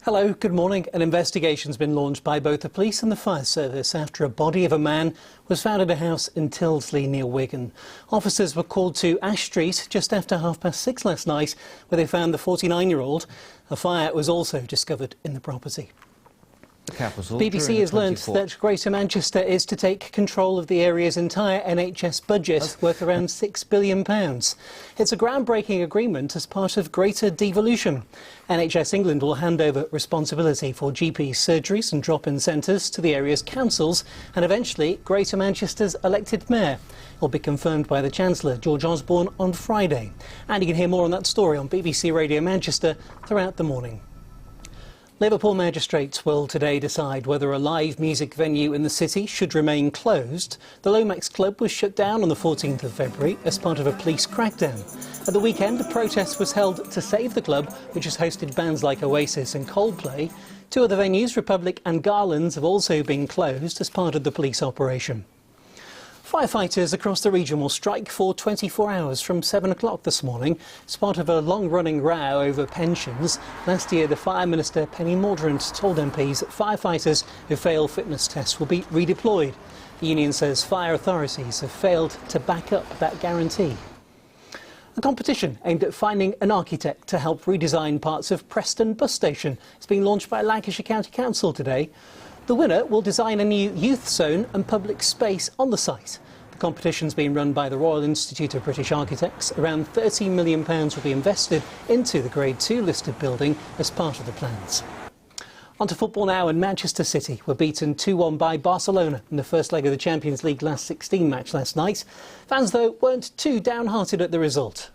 Hello, good morning. An investigation's been launched by both the police and the fire service after a body of a man was found in a house in Tilsley near Wigan. Officers were called to Ash Street just after 6:30 last night, where they found the 49-year-old. A fire was also discovered in the property. The capital. BBC has learnt that Greater Manchester is to take control of the area's entire NHS budget, worth around £6 billion. It's a groundbreaking agreement as part of greater devolution. NHS England will hand over responsibility for GP surgeries and drop-in centres to the area's councils and eventually Greater Manchester's elected mayor. It will be confirmed by the Chancellor, George Osborne, on Friday. And you can hear more on that story on BBC Radio Manchester throughout the morning. Liverpool magistrates will today decide whether a live music venue in the city should remain closed. The Lomax Club was shut down on the 14th of February as part of a police crackdown. At the weekend, a protest was held to save the club, which has hosted bands like Oasis and Coldplay. Two other venues, Republic and Garland's, have also been closed as part of the police operation. Firefighters across the region will strike for 24 hours from 7 o'clock this morning as part of a long-running row over pensions. Last year, the Fire Minister, Penny Mordaunt, told MPs that firefighters who fail fitness tests will be redeployed. The union says fire authorities have failed to back up that guarantee. A competition aimed at finding an architect to help redesign parts of Preston bus station is being launched by Lancashire County Council today. The winner will design a new youth zone and public space on the site. The competition's being run by the Royal Institute of British Architects. Around £13 million will be invested into the Grade 2 listed building as part of the plans. On to football now, and Manchester City were beaten 2-1 by Barcelona in the first leg of the Champions League last 16 match last night. Fans, though, weren't too downhearted at the result.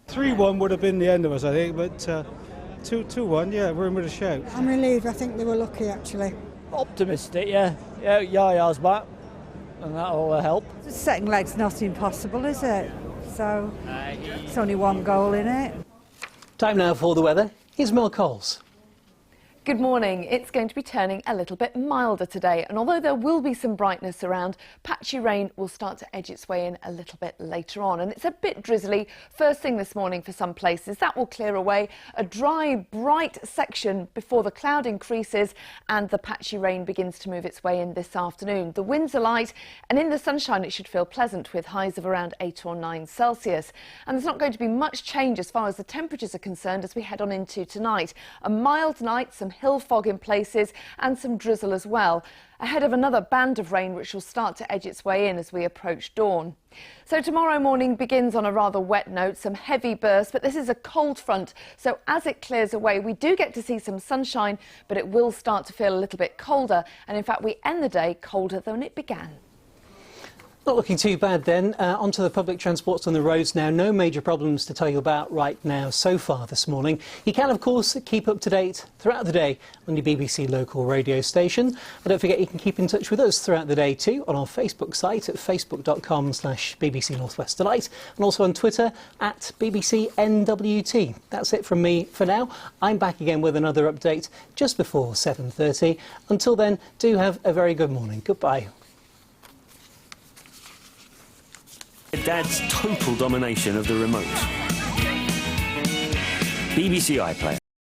3-1 would have been the end of us, I think, but 2-1, yeah, we're in with a shout. I'm relieved. I think they were lucky, actually. Optimistic, yeah. Yaya's back, and that'll help. The second leg's not impossible, is it? So, it's only one goal in it. Time now for the weather. Here's Mel Coles. Good morning. It's going to be turning a little bit milder today, and although there will be some brightness around, patchy rain will start to edge its way in a little bit later on, and it's a bit drizzly first thing this morning for some places. That will clear away a dry, bright section before the cloud increases and the patchy rain begins to move its way in this afternoon. The winds are light, and in the sunshine it should feel pleasant with highs of around 8 or 9 Celsius. And there's not going to be much change as far as the temperatures are concerned as we head on into tonight. A mild night, some hill fog in places and some drizzle as well, ahead of another band of rain which will start to edge its way in as we approach dawn. So tomorrow morning begins on a rather wet note, some heavy bursts, but this is a cold front, so as it clears away we do get to see some sunshine, but it will start to feel a little bit colder, and in fact we end the day colder than it began. Not looking too bad then. Onto the public transports on the roads now. No major problems to tell you about right now so far this morning. You can, of course, keep up to date throughout the day on your BBC local radio station. And don't forget you can keep in touch with us throughout the day too on our Facebook site at facebook.com/BBC North West Delight, and also on Twitter at BBC NWT. That's it from me for now. I'm back again with another update just before 7:30. Until then, do have a very good morning. Goodbye. Dad's total domination of the remote. BBC iPlayer.